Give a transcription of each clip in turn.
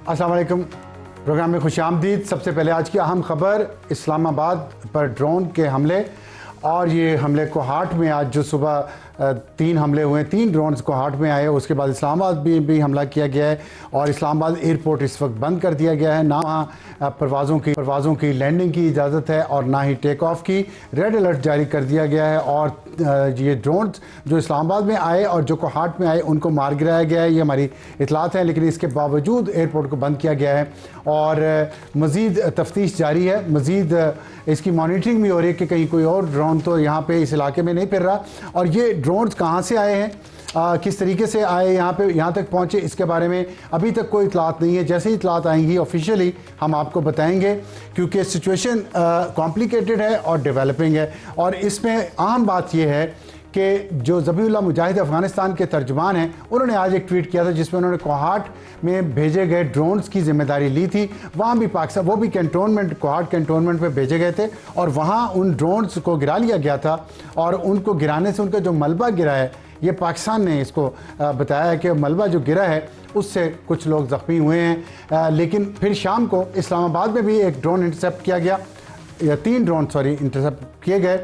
अस्सलाम वालेकुम। प्रोग्राम में खुशामदीद। सबसे पहले आज की अहम खबर, इस्लामाबाद पर ड्रोन के हमले, और ये हमले कोहाट में आज जो सुबह 3 हमले हुए, 3 ड्रोन्स कोहाट में आए। उसके बाद इस्लामाबाद भी हमला किया गया है और इस्लामाबाद एयरपोर्ट इस वक्त बंद कर दिया गया है। ना वहाँ परवाज़ों की लैंडिंग की इजाज़त है और ना ही टेक ऑफ की। रेड अलर्ट जारी कर दिया गया है और ये ड्रोन्स जो इस्लामाबाद में आए और जो कोहाट में आए उनको मार गिराया गया है, ये हमारी इतलात हैं। लेकिन इसके बावजूद एयरपोर्ट को बंद किया गया है और मज़ीद तफ्तीश जारी है, मज़ीद इसकी मॉनिटरिंग भी हो रही है कि कहीं कोई और ड्रोन तो यहाँ पे इस इलाके में नहीं फिर रहा। और ये ड्रोन्स कहाँ से आए हैं, किस तरीके से आए, यहाँ तक पहुँचे, इसके बारे में अभी तक कोई इतलात नहीं है। जैसे ही इतलात आएंगी ऑफिशियली हम आपको बताएंगे, क्योंकि सिचुएशन कॉम्प्लिकेटेड है और डेवलपिंग है। और इसमें अहम बात यह है कि जो ज़बीहुल्लाह मुजाहिद अफ़गानिस्तान के तर्जुमान हैं, उन्होंने आज एक ट्वीट किया था जिसमें उन्होंने कोहाट में भेजे गए ड्रोन्स की जिम्मेदारी ली थी। वहाँ भी पाकिस्तान, वो भी कैंटोनमेंट, कोहाट कैंटोनमेंट पे भेजे गए थे और वहाँ उन ड्रोन्स को गिरा लिया गया था। और उनको गिराने से उनका जो मलबा गिरा है, ये पाकिस्तान ने इसको बताया है कि मलबा जो गिरा है उससे कुछ लोग ज़ख्मी हुए हैं। लेकिन फिर शाम को इस्लामाबाद में भी एक ड्रोन इंटरसेप्ट किया गया, या 3 ड्रोन इंटरसेप्ट किए गए।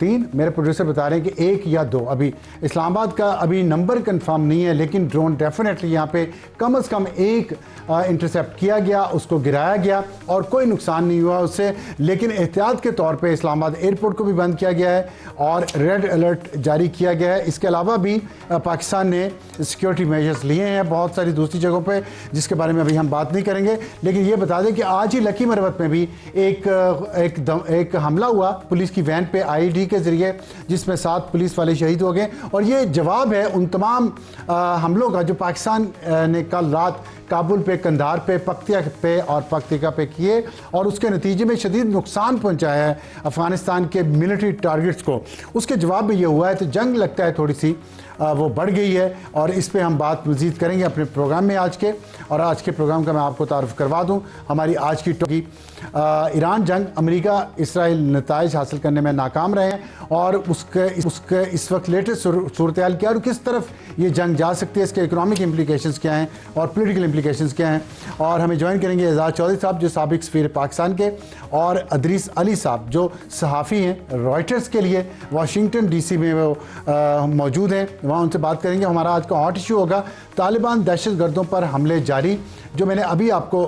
3, मेरे प्रोड्यूसर बता रहे हैं कि 1 या 2, अभी इस्लामाबाद का अभी नंबर कंफर्म नहीं है, लेकिन ड्रोन डेफिनेटली यहाँ पे कम से कम 1 इंटरसेप्ट किया गया, उसको गिराया गया और कोई नुकसान नहीं हुआ उससे। लेकिन एहतियात के तौर पे इस्लामाबाद एयरपोर्ट को भी बंद किया गया है और रेड अलर्ट जारी किया गया है। इसके अलावा भी पाकिस्तान ने सिक्योरिटी मेजर्स लिए हैं बहुत सारी दूसरी जगहों पर, जिसके बारे में अभी हम बात नहीं करेंगे। लेकिन ये बता दें कि आज ही लकी मरवत में भी एक हमला हुआ पुलिस की वैन पे IED के जरिए, जिसमें 7 पुलिस वाले शहीद हो गए। और ये जवाब है उन तमाम हमलों का जो पाकिस्तान ने कल रात काबुल पे, कंधार पे, पख्तिया पे और पख्तिका पे किए और उसके नतीजे में शदीद नुकसान पहुंचाया है अफ़गानिस्तान के मिलिट्री टारगेट्स को। उसके जवाब में ये हुआ है। तो जंग लगता है थोड़ी सी वो बढ़ गई है और इस पे हम बात मज़ीद करेंगे अपने प्रोग्राम में आज के। और आज के प्रोग्राम का मैं आपको तारुफ करवा दूं, हमारी आज की टॉपिक ईरान जंग, अमेरिका इसराइल नताइज हासिल करने में नाकाम रहे हैं और उसके इस वक्त लेटेस्ट सूरत हाल क्या है और किस तरफ ये जंग जा सकती है, इसके इकोनॉमिक इम्प्लीकेशंस क्या हैं और पोलिटिकल इम्प्लीकेशंस क्या हैं। और हमें ज्वाइन करेंगे एजाज चौधरी साहब जो साबिक सफीर पाकिस्तान के, और अदरीस अली साहब जो सहाफ़ी हैं रॉयटर्स के लिए, वाशिंगटन DC में वो मौजूद हैं, वहाँ उनसे बात करेंगे। हमारा आज का हॉट इशू होगा तालिबान दहशतगर्दों पर हमले जारी, जो मैंने अभी आपको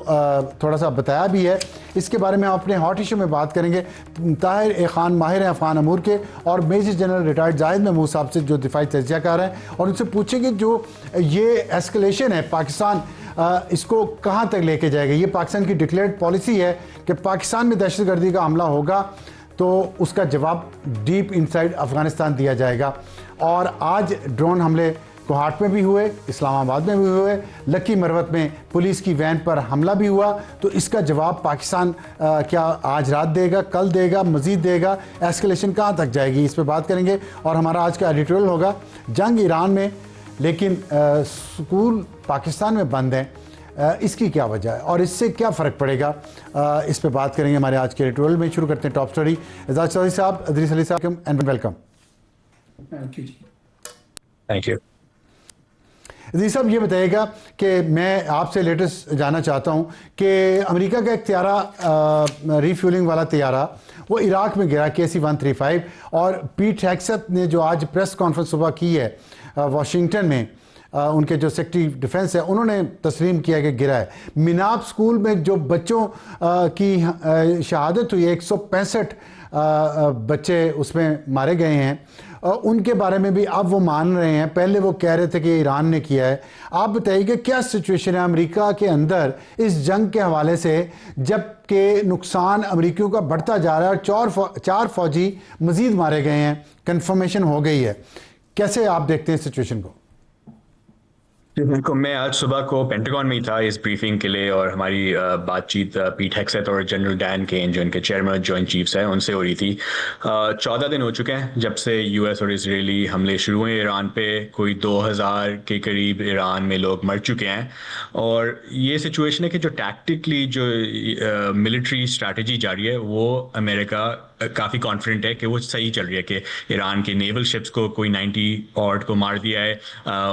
थोड़ा सा बताया भी है। इसके बारे में हम अपने हॉट इशू में बात करेंगे। ताहिर ए खान माहिर हैं अफ़गान अमूर के और major general retired Zahid Mahmood साहब से जो दिफाई तज्ज़ियाकार हैं, और उनसे पूछेंगे जो ये एस्केलेशन है पाकिस्तान इसको कहाँ तक लेके जाएगा। ये पाकिस्तान की डिक्लेयर्ड पॉलिसी है कि पाकिस्तान में दहशतगर्दी का हमला होगा तो उसका जवाब डीप इनसाइड अफ़गानिस्तान दिया जाएगा। और आज ड्रोन हमले कोहाट में भी हुए, इस्लामाबाद में भी हुए, लकी मरवत में पुलिस की वैन पर हमला भी हुआ। तो इसका जवाब पाकिस्तान क्या आज रात देगा, कल देगा, मज़ीद देगा, एस्केलेशन कहाँ तक जाएगी, इस पर बात करेंगे। और हमारा आज का एडिटोरियल होगा जंग ईरान में लेकिन स्कूल पाकिस्तान में बंद हैं, इसकी क्या वजह है और इससे क्या फ़र्क पड़ेगा, इस पर बात करेंगे हमारे आज के एडिटोरियल में। शुरू करते हैं टॉप स्टोरी। एजाज चौधरी साहब, अदरीस अली साहब एंड वेलकम। थैंक यू जी साहब, ये बताइएगा कि मैं आपसे लेटेस्ट जानना चाहता हूँ कि अमेरिका का एक तैयारा रीफ्यूलिंग वाला तैयारा वो इराक में गिरा, KC-135, और पीट हेग्सेथ ने जो आज प्रेस कॉन्फ्रेंस सुबह की है वाशिंगटन में, उनके जो सेक्रेटरी डिफेंस है उन्होंने तस्लीम किया कि गिरा है। मिनाब स्कूल में जो बच्चों की शहादत हुई, 165 बच्चे उसमें मारे गए हैं, उनके बारे में भी अब वो मान रहे हैं। पहले वो कह रहे थे कि ईरान ने किया है। आप बताइए क्या सिचुएशन है अमेरिका के अंदर इस जंग के हवाले से, जबकि नुकसान अमेरिकियों का बढ़ता जा रहा है और 4 फौजी मजीद मारे गए हैं, कंफर्मेशन हो गई है। कैसे आप देखते हैं सिचुएशन को? बिल्कुल, मैं आज सुबह को पेंटागन में ही था इस ब्रीफिंग के लिए और हमारी बातचीत पीट हेग्सेथ और जनरल डैन केन जो इनके चेयरमैन जॉइंट चीफ्स हैं उनसे हो रही थी। 14 दिन हो चुके हैं जब से US और इजरायली हमले शुरू हुए ईरान पे। कोई 2000 के करीब ईरान में लोग मर चुके हैं और ये सिचुएशन है कि जो टैक्टिकली जो मिलिट्री स्ट्रैटेजी जारी है वो अमेरिका काफ़ी कॉन्फिडेंट है कि वो सही चल रही है, कि ईरान के नेवल शिप्स को कोई 90 ऑड को मार दिया है,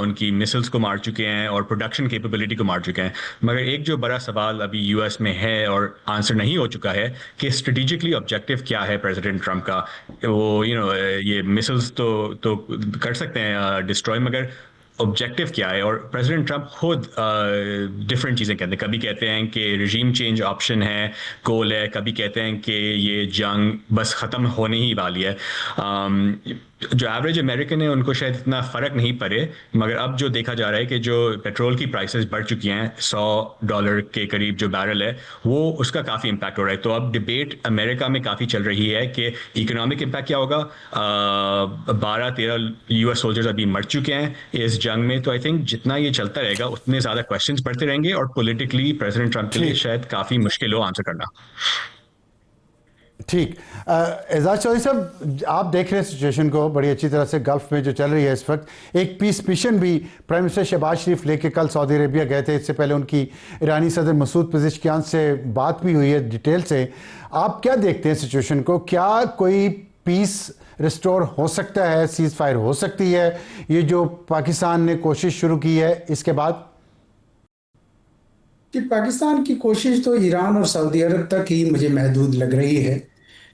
उनकी मिसाइल्स को मार चुके हैं और प्रोडक्शन कैपेबिलिटी को मार चुके हैं। मगर एक जो बड़ा सवाल अभी यूएस में है और आंसर नहीं हो चुका है कि स्ट्रेटेजिकली ऑब्जेक्टिव क्या है प्रेसिडेंट ट्रंप का। वो ये मिसाइल्स तो कर सकते हैं डिस्ट्रॉय, मगर ऑब्जेक्टिव क्या है। और प्रेसिडेंट ट्रंप खुद डिफरेंट चीज़ें कहते हैं, कभी कहते हैं कि रिजीम चेंज ऑप्शन है, गोल है, कभी कहते हैं कि ये जंग बस ख़त्म होने ही वाली है। जो एवरेज अमेरिकन है उनको शायद इतना फ़र्क नहीं पड़े, मगर अब जो देखा जा रहा है कि जो पेट्रोल की प्राइसेस बढ़ चुकी हैं, $100 के करीब जो बैरल है, वो उसका काफ़ी इम्पैक्ट हो रहा है। तो अब डिबेट अमेरिका में काफ़ी चल रही है कि इकोनॉमिक इम्पैक्ट क्या होगा। 12-13 यूएस सोल्जर्स अभी मर चुके हैं इस जंग में, तो आई थिंक जितना ये चलता रहेगा उतने ज़्यादा क्वेश्चंस बढ़ते रहेंगे और पॉलिटिकली प्रेसिडेंट ट्रंप के लिए ठीक शायद काफ़ी मुश्किल हो आंसर करना। ठीक। एजाज चौधरी साहब, आप देख रहे हैं सिचुएशन को बड़ी अच्छी तरह से, गल्फ में जो चल रही है इस वक्त। एक पीस मिशन भी प्राइम मिनिस्टर शहबाज शरीफ लेके कल सऊदी अरेबिया गए थे। इससे पहले उनकी ईरानी सदर मसूद पेज़ेश्कियान से बात भी हुई है डिटेल से। आप क्या देखते हैं सिचुएशन को? क्या कोई पीस रिस्टोर हो सकता है, सीज फायर हो सकती है, ये जो पाकिस्तान ने कोशिश शुरू की है इसके बाद? कि पाकिस्तान की कोशिश तो ईरान और सऊदी अरब तक ही मुझे महदूद लग रही है,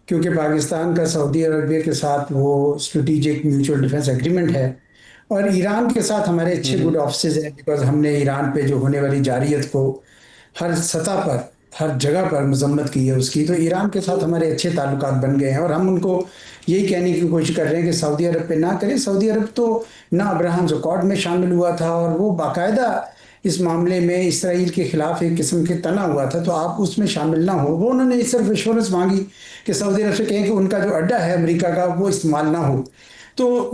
क्योंकि पाकिस्तान का सऊदी अरबिया के साथ वो स्ट्रेटेजिक म्यूचुअल डिफेंस एग्रीमेंट है और ईरान के साथ हमारे अच्छे गुड ऑफिस हैं, बिकॉज हमने ईरान पे जो होने वाली जारियत को हर सतह पर, हर जगह पर मजम्मत की है उसकी। तो ईरान के साथ हमारे अच्छे ताल्लुकात बन गए हैं और हम उनको यही कहने की कोशिश कर रहे हैं कि सऊदी अरब पे ना करें। सऊदी अरब तो ना अब्राहम अकॉर्ड में शामिल हुआ था और वो बाकायदा इस मामले में इसराइल के खिलाफ एक किस्म के तना हुआ था, तो आप उसमें शामिल ना हो। वो उन्होंने सिर्फ एश्योरेंस मांगी कि सऊदी अरब से कहें कि उनका जो अड्डा है अमेरिका का वो इस्तेमाल ना हो। तो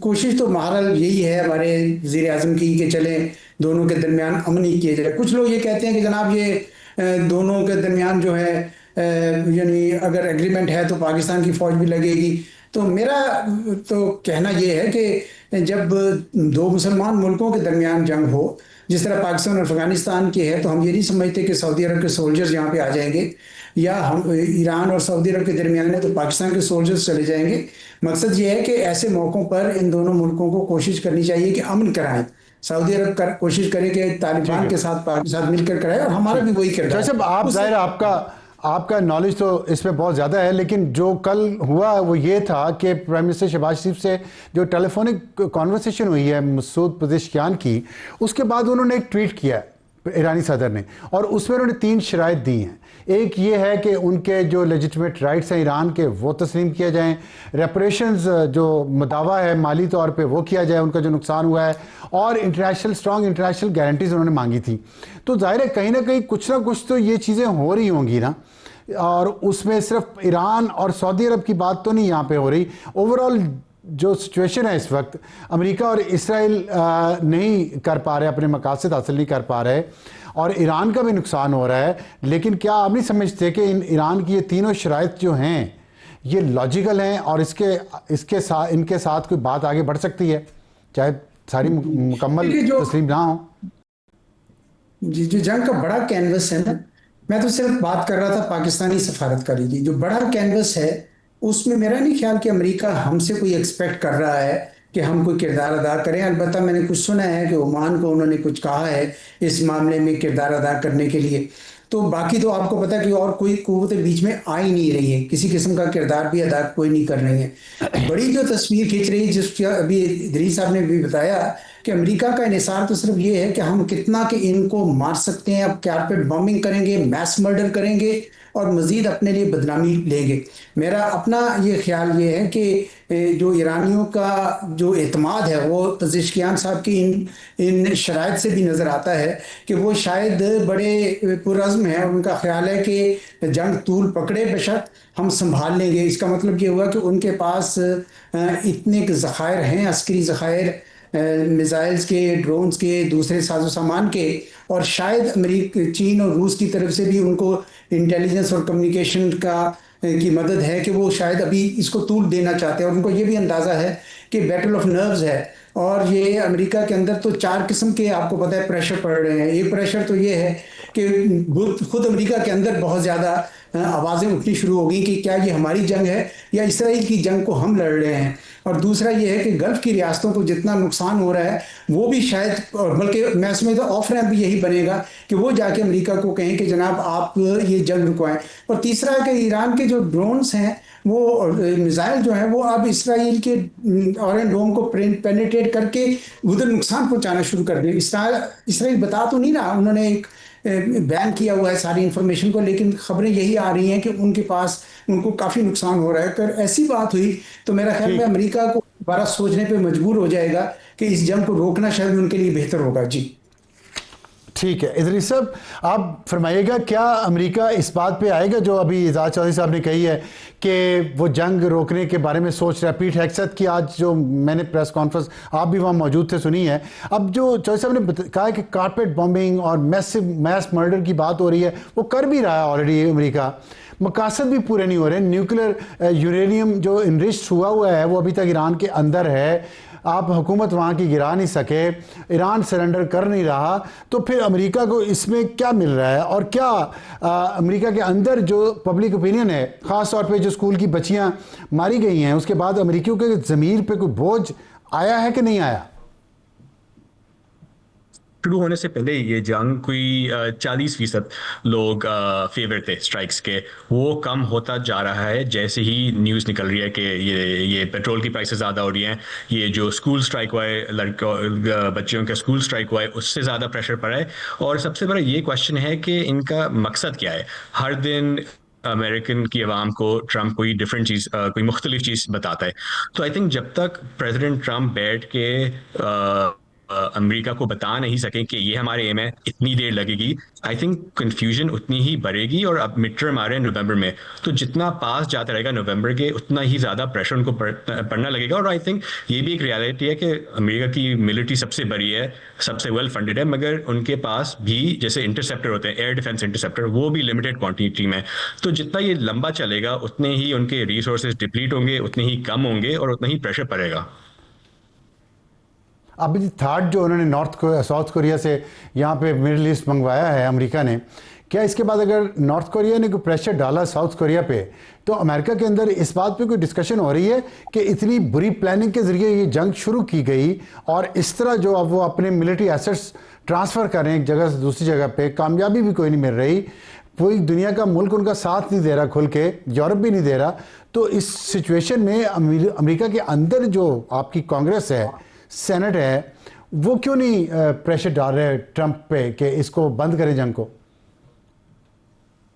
कोशिश तो बहरहाल यही है हमारे वज़ीर आज़म की कि चले दोनों के दरमियान अमन ही किया जाए। कुछ लोग ये कहते हैं कि जनाब ये दोनों के दरमियान जो है यानी अगर एग्रीमेंट है तो पाकिस्तान की फ़ौज भी लगेगी। तो मेरा तो कहना यह है कि जब दो मुसलमान मुल्कों के दरमियान जंग हो, जिस तरह पाकिस्तान और अफगानिस्तान की है, तो हम ये नहीं समझते कि सऊदी अरब के सोल्जर्स यहाँ पे आ जाएंगे, या हम ईरान और सऊदी अरब के दरमियान है तो पाकिस्तान के सोल्जर्स चले जाएंगे। मकसद ये है कि ऐसे मौक़ों पर इन दोनों मुल्कों को कोशिश करनी चाहिए कि अमन कराएं। सऊदी अरब कोशिश करे कि तालिबान के साथ पाकिस्तान मिलकर कराए, और हमारा भी वही किरदार जैसे आप जाहिर आपका नॉलेज तो इसमें बहुत ज़्यादा है, लेकिन जो कल हुआ वो ये था कि प्राइम मिनिस्टर शहबाज शरीफ से जो टेलीफोनिक कॉन्वर्सेशन हुई है मसूद पेज़ेश्कियान की, उसके बाद उन्होंने एक ट्वीट किया ईरानी सदर ने, और उसमें उन्होंने 3 शराइत दी हैं। एक ये है कि उनके जो लेजिटिमेट राइट्स हैं ईरान के वो तस्लीम किए जाएं, रेपरेशंस जो मुदावा है माली तौर पे वो किया जाए उनका जो नुकसान हुआ है, और स्ट्रॉन्ग इंटरनेशनल गारंटीज उन्होंने मांगी थी। तो जाहिर है कहीं ना कहीं कुछ ना कुछ तो ये चीज़ें हो रही होंगी ना, और उसमें सिर्फ ईरान और सऊदी अरब की बात तो नहीं यहाँ पे हो रही। ओवरऑल जो सिचुएशन है इस वक्त, अमेरिका और इसराइल नहीं कर पा रहे, अपने मकासद हासिल नहीं कर पा रहे, और ईरान का भी नुकसान हो रहा है। लेकिन क्या आप नहीं समझते कि ईरान की ये तीनों शराइत जो हैं ये लॉजिकल हैं, और इनके साथ कोई बात आगे बढ़ सकती है, चाहे सारी मुकम्मल तस्लीम ना हो? जी, जो जंग का बड़ा कैनवस है ना, मैं तो सिर्फ बात कर रहा था पाकिस्तानी सफारतकारी की। जो बड़ा कैनवस है उसमें मेरा नहीं ख्याल कि अमेरिका हमसे कोई एक्सपेक्ट कर रहा है कि हम कोई किरदार अदा करें। अलबत्ता मैंने कुछ सुना है कि ओमान को उन्होंने कुछ कहा है इस मामले में किरदार अदा करने के लिए। तो बाकी तो आपको पता है कि और कोई कुव्वतें बीच में आ ही नहीं रही है, किसी किस्म का किरदार भी अदा कोई नहीं कर रही है। बड़ी जो तस्वीर खींच रही है, जिसका अभी इदरीस साहब ने भी बताया कि अमेरिका का इन्हिसार तो सिर्फ ये है कि हम कितना कि इनको मार सकते हैं। अब कारपेट बॉम्बिंग करेंगे, मैस मर्डर करेंगे और मज़ीद अपने लिए बदनामी लेंगे। मेरा अपना ये ख्याल ये है कि जो ईरानियों का जो एतमाद है वो पेज़ेश्कियान साहब की इन शराइत से भी नज़र आता है कि वो शायद बड़े पुरज़्म हैं। उनका ख्याल है कि जंग तूल पकड़े बेशक हम संभाल लेंगे। इसका मतलब ये हुआ कि उनके पास इतने ज़खायर हैं, अस्करी ज़खायर, मिसाइल्स के, ड्रोन्स के, दूसरे साजो सामान के, और शायद अमेरिका, चीन और रूस की तरफ से भी उनको इंटेलिजेंस और कम्युनिकेशन की मदद है कि वो शायद अभी इसको तूल देना चाहते हैं। और उनको ये भी अंदाज़ा है कि बैटल ऑफ नर्व्स है, और ये अमेरिका के अंदर तो 4 किस्म के आपको पता है प्रेशर पड़ रहे हैं। एक प्रेशर तो ये है कि खुद अमेरिका के अंदर बहुत ज़्यादा आवाज़ें उठनी शुरू हो गई कि क्या ये हमारी जंग है या इसराइल की जंग को हम लड़ रहे हैं। और दूसरा ये है कि गल्फ की रियासतों को जितना नुकसान हो रहा है वो भी शायद, और बल्कि मैं समझता हूँ ऑफ रैम्प भी यही बनेगा कि वो जाके अमेरिका को कहें कि जनाब आप ये जंग रुकवाएं। और तीसरा है कि ईरान के जो ड्रोन्स हैं, वो मिसाइल जो है वो अब इसराइल के ऑरेंज डोम को पेनिट्रेट करके उधर नुकसान पहुंचाना शुरू कर दिया। इसराइल बता तो नहीं रहा, उन्होंने एक बैन किया हुआ है सारी इंफॉर्मेशन को, लेकिन खबरें यही आ रही हैं कि उनके पास उनको काफ़ी नुकसान हो रहा है। अगर ऐसी बात हुई तो मेरा ख्याल में अमेरिका को दोबारा सोचने पे मजबूर हो जाएगा कि इस जंग को रोकना शायद उनके लिए बेहतर होगा। जी ठीक है, इदरीस साहब आप फरमाइएगा, क्या अमेरिका इस बात पे आएगा जो अभी एजाज चौधरी साहब ने कही है कि वो जंग रोकने के बारे में सोच रहा है? पीट हेग्सेथ की आज जो मैंने प्रेस कॉन्फ्रेंस, आप भी वहाँ मौजूद थे, सुनी है। अब जो चौधरी साहब ने कहा है कि कारपेट बॉम्बिंग और मैस मर्डर की बात हो रही है, वो कर भी रहा है ऑलरेडी अमेरिका, मकासद भी पूरे नहीं हो रहे। न्यूक्लियर यूरेनियम जो इनरिच्ड हुआ है वो अभी तक ईरान के अंदर है, आप हुकूमत वहाँ की गिरा नहीं सके, ईरान सरेंडर कर नहीं रहा, तो फिर अमेरिका को इसमें क्या मिल रहा है? और क्या अमेरिका के अंदर जो पब्लिक ओपिनियन है, ख़ास तौर पे जो स्कूल की बच्चियाँ मारी गई हैं, उसके बाद अमेरिकियों के ज़मीर पे कोई बोझ आया है कि नहीं आया? शुरू होने से पहले ये जंग कोई 40% लोग फेवर थे स्ट्राइक्स के, वो कम होता जा रहा है जैसे ही न्यूज़ निकल रही है कि ये पेट्रोल की प्राइसेस ज़्यादा हो रही हैं, ये जो स्कूल स्ट्राइक हुआ है, लड़कों बच्चियों का स्कूल स्ट्राइक हुआ है, उससे ज़्यादा प्रेशर पड़ा है। और सबसे बड़ा ये क्वेश्चन है कि इनका मकसद क्या है। हर दिन अमेरिकन की आवाम को ट्रंप कोई डिफरेंट चीज़, कोई मुख्तलिफ चीज़ बताता है। तो आई थिंक जब तक प्रेसिडेंट ट्रंप बैठ के अमेरिका को बता नहीं सकें कि ये हमारे एम है, इतनी देर लगेगी, आई थिंक कंफ्यूजन उतनी ही बढ़ेगी। और अब मिड टर्म आ रहे हैं नवंबर में, तो जितना पास जाता रहेगा नवंबर के, उतना ही ज़्यादा प्रेशर उनको पड़ना लगेगा। और आई थिंक ये भी एक रियलिटी है कि अमेरिका की मिलिट्री सबसे बड़ी है, सबसे वेल फंडेड है, मगर उनके पास भी जैसे इंटरसेप्टर होते हैं, एयर डिफेंस इंटरसेप्टर, वो भी लिमिटेड क्वांटिटी में। तो जितना ये लंबा चलेगा उतने ही उनके रिसोर्सेज डिप्लीट होंगे, उतने ही कम होंगे और उतना ही प्रेशर पड़ेगा। अब थर्ड जो उन्होंने साउथ कोरिया से यहाँ पे मिडिल ईस्ट मंगवाया है अमेरिका ने, क्या इसके बाद अगर नॉर्थ कोरिया ने कोई प्रेशर डाला साउथ कोरिया पे, तो अमेरिका के अंदर इस बात पे कोई डिस्कशन हो रही है कि इतनी बुरी प्लानिंग के ज़रिए ये जंग शुरू की गई और इस तरह जो अब वो अपने मिलिट्री एसेट्स ट्रांसफ़र कर रहे हैं एक जगह से दूसरी जगह पे, कामयाबी भी कोई नहीं मिल रही, कोई दुनिया का मुल्क उनका साथ नहीं दे रहा खुल के, यूरोप भी नहीं दे रहा, तो इस सिचुएशन में अमेरिका के अंदर जो आपकी कांग्रेस है, सेनेट है, वो क्यों नहीं प्रेशर डाल रहे ट्रंप पे कि इसको बंद करें जंग को?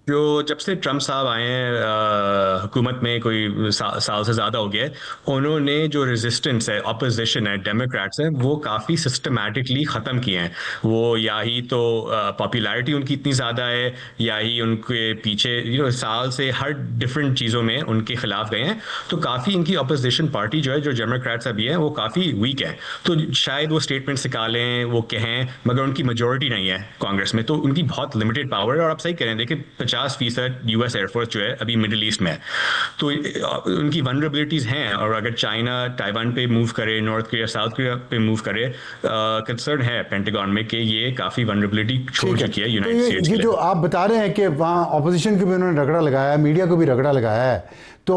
जो जब से ट्रंप साहब आए हैं हुकूमत में, कोई साल से ज़्यादा हो गया है, उन्होंने जो रेजिस्टेंस है, अपोजिशन है, डेमोक्रेट्स हैं, वो काफ़ी सिस्टमैटिकली ख़त्म किए हैं। वो या ही तो पॉपुलैरिटी उनकी इतनी ज़्यादा है, या ही उनके पीछे साल से हर डिफरेंट चीज़ों में उनके खिलाफ गए हैं। तो काफ़ी इनकी अपोजिशन पार्टी जो है, जो डेमोक्रेट्स अभी है, वो काफ़ी वीक है। तो शायद वो स्टेटमेंट्स निकालें, वो कहें, मगर उनकी मेजोरिटी नहीं है कांग्रेस में, तो उनकी बहुत लिमिटेड पावर है। और आप सही कह रहे हैं, देखिए 50% यूएस एयरफोर्स जो है अभी मिडिल ईस्ट में है, तो उनकी वनरेबिलिटीज हैं। और अगर चाइना ताइवान पे मूव करे, नॉर्थ कोरिया साउथ कोरिया पे मूव करे, कंसर्न है पेंटागन में कि ये काफ़ी वनरेबिलिटी छोड़ चुकी है यूनाइटेड स्टेट्स के लिए। जो आप बता रहे हैं कि वहाँ ऑपोजिशन को भी उन्होंने रगड़ा लगाया, मीडिया को भी रगड़ा लगाया है, तो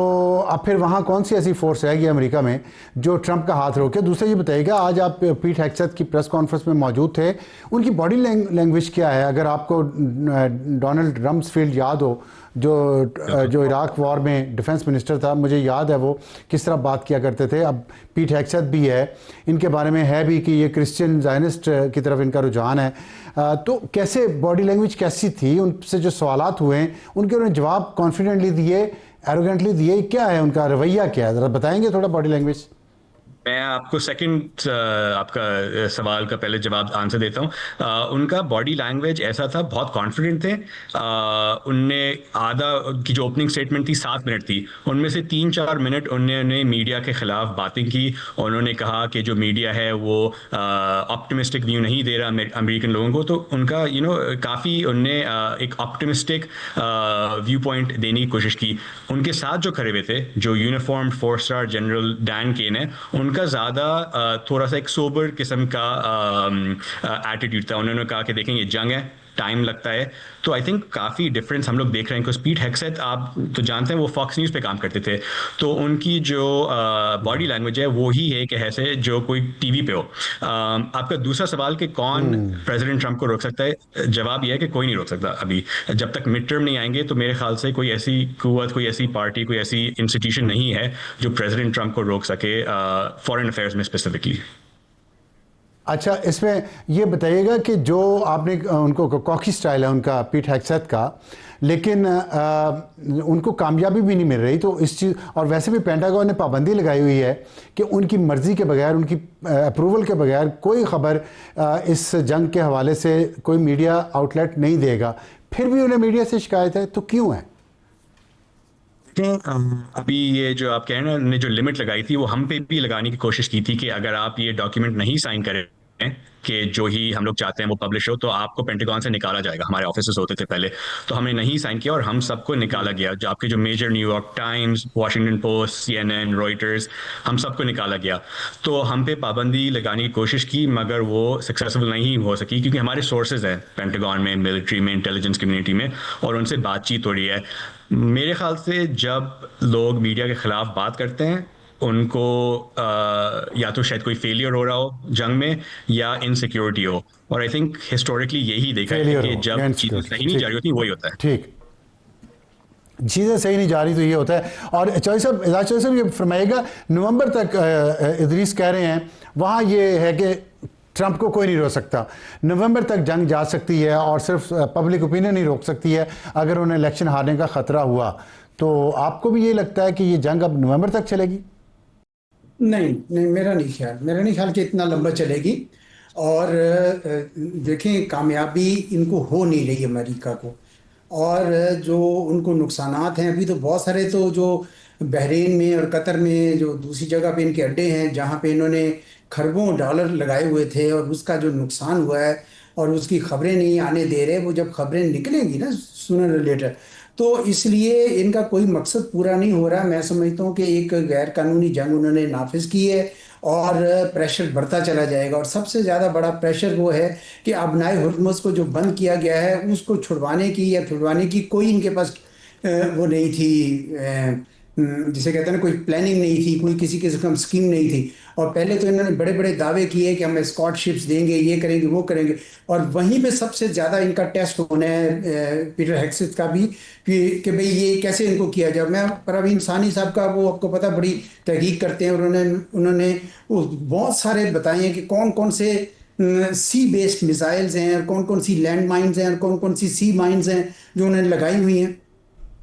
अब फिर वहाँ कौन सी ऐसी फोर्स है अमेरिका में जो ट्रंप का हाथ रोके? दूसरा ये बताइएगा, आज आप पीट हेग्सेथ की प्रेस कॉन्फ्रेंस में मौजूद थे, उनकी बॉडी लैंग्वेज क्या है? अगर आपको डोनाल्ड रम्सफील्ड याद हो, जो इराक वॉर में डिफेंस मिनिस्टर था, मुझे याद है वो किस तरह बात किया करते थे। अब पीट हेग्सेथ भी है, इनके बारे में है भी कि ये क्रिश्चियन ज़ायनिस्ट की तरफ इनका रुझान है, तो कैसे बॉडी लैंग्वेज कैसी थी? उनसे जो सवालात हुए उनके उन्होंने जवाब कॉन्फिडेंटली दिए, एरोगेंटली दिए, क्या है उनका रवैया, क्या है, ज़रा बताएंगे थोड़ा बॉडी लैंग्वेज? मैं आपको सेकंड आपका सवाल का पहले जवाब आंसर देता हूँ। उनका बॉडी लैंग्वेज ऐसा था, बहुत कॉन्फिडेंट थे। उनने आधा की जो ओपनिंग स्टेटमेंट थी 7 मिनट थी, उनमें से 3-4 मिनट उन्होंने मीडिया के खिलाफ बातें की। उन्होंने कहा कि जो मीडिया है वो ऑप्टिमिस्टिक व्यू नहीं दे रहा अमेरिकन लोगों को, तो उनका काफ़ी उनने एक ऑप्टिमिस्टिक व्यू पॉइंट देने की कोशिश की। उनके साथ जो खड़े हुए थे, जो यूनिफॉर्म्ड 4-स्टार जनरल डैन केन है, उनका ज़्यादा थोड़ा सा एक सोबर किस्म का एटीट्यूड था। उन्होंने कहा कि देखें ये जंग है, टाइम लगता है। तो आई थिंक काफ़ी डिफरेंस हम लोग देख रहे हैं। बिकॉज पीट हेग्सेथ आप तो जानते हैं वो फॉक्स न्यूज़ पे काम करते थे, तो उनकी जो बॉडी लैंग्वेज है वो ही है कि ऐसे जो कोई टीवी पे हो। आपका दूसरा सवाल कि कौन प्रेसिडेंट ट्रंप को रोक सकता है, जवाब यह है कि कोई नहीं रोक सकता अभी। जब तक मिड टर्म नहीं आएंगे तो मेरे ख्याल से कोई ऐसी कुव्वत, कोई ऐसी पार्टी, कोई ऐसी इंस्टीट्यूशन नहीं है जो प्रेसिडेंट ट्रंप को रोक सके फॉरेन अफेयर्स में स्पेसिफिकली। अच्छा, इसमें ये बताइएगा कि जो आपने उनको कॉकी स्टाइल है उनका पीट हेग्सेथ का, लेकिन उनको कामयाबी भी नहीं मिल रही, तो इस चीज़ और वैसे भी पेंटागन ने पाबंदी लगाई हुई है कि उनकी मर्ज़ी के बगैर, उनकी अप्रूवल के बगैर कोई ख़बर इस जंग के हवाले से कोई मीडिया आउटलेट नहीं देगा। फिर भी उन्हें मीडिया से शिकायत है, तो क्यों है? अभी ये जो आप कह रहे हैं ना, ने जो लिमिट लगाई थी वो हम पे भी लगाने की कोशिश की थी कि अगर आप ये डॉक्यूमेंट नहीं साइन करें कि जो ही हम लोग चाहते हैं वो पब्लिश हो, तो आपको पेंटागन से निकाला जाएगा। हमारे ऑफिसेस होते थे पहले, तो हमने नहीं साइन किया और हम सबको निकाला गया। जो आपके जो major New York times, Washington post, CNN, Reuters, हम सबको निकाला गया। तो हम पे पाबंदी लगाने की कोशिश की मगर वो सक्सेसफुल नहीं हो सकी, क्योंकि हमारे सोर्सेज हैं पेंटागन में, मिलिट्री में, इंटेलिजेंस कम्युनिटी में, और उनसे बातचीत हो रही है। मेरे ख्याल से जब लोग मीडिया के खिलाफ बात करते हैं उनको या तो शायद कोई फेलियर हो रहा हो जंग में या इनसिक्योरिटी हो, और आई थिंक हिस्टोरिकली यही देखा है फेलियर कि हो या जब चीज़ें इनसिक्योरिटी। सही नहीं जा रही होती वही होता है। ठीक, चीज़ें सही नहीं जा रही तो ये होता है। और चौधरी साहब, एजाज चौधरी साहब, ये फरमाइएगा, नवंबर तक इदरीस कह रहे हैं वहाँ ये है कि ट्रंप को कोई नहीं रोक सकता, नवंबर तक जंग जा सकती है और सिर्फ पब्लिक ओपिनियन नहीं रोक सकती है अगर उन्हें इलेक्शन हारने का ख़तरा हुआ। तो आपको भी ये लगता है कि ये जंग अब नवंबर तक चलेगी? नहीं नहीं, मेरा नहीं ख्याल कि इतना लंबा चलेगी। और देखें, कामयाबी इनको हो नहीं रही अमेरिका को। और जो उनको नुकसानात हैं अभी, तो बहुत सारे, तो जो बहरीन में और कतर में जो दूसरी जगह पे इनके अड्डे हैं जहाँ पे इन्होंने खरबों डॉलर लगाए हुए थे, और उसका जो नुकसान हुआ है और उसकी खबरें नहीं आने दे रहे, वो जब खबरें निकलेंगी ना सूनर लेटर, तो इसलिए इनका कोई मकसद पूरा नहीं हो रहा। मैं समझता हूँ कि एक गैर कानूनी जंग उन्होंने नाफिज की है और प्रेशर बढ़ता चला जाएगा। और सबसे ज़्यादा बड़ा प्रेशर वो है कि अबनाए हुर्मुज़ को जो बंद किया गया है उसको छुड़वाने की या छुड़वाने की कोई इनके पास वो नहीं थी, जिसे कहते हैं ना, कोई प्लानिंग नहीं थी, कोई किसी किस्म की स्कीम नहीं थी। और पहले तो इन्होंने बड़े बड़े दावे किए कि हम स्कॉट शिप्स देंगे, ये करेंगे, वो करेंगे। और वहीं पे सबसे ज़्यादा इनका टेस्ट होना है पीटर हेग्सेथ का भी, कि भाई ये कैसे इनको किया जाए। मैं परवीन सानी साहब का, वो आपको पता, बड़ी तहकीक करते हैं, उन्होंने उन्होंने बहुत सारे बताए हैं कि कौन कौन से सी बेस्ड मिसाइल्स हैं, कौन कौन सी लैंड माइन्स हैं, और कौन कौन सी सी माइन्स हैं जो उन्होंने लगाई हुई हैं।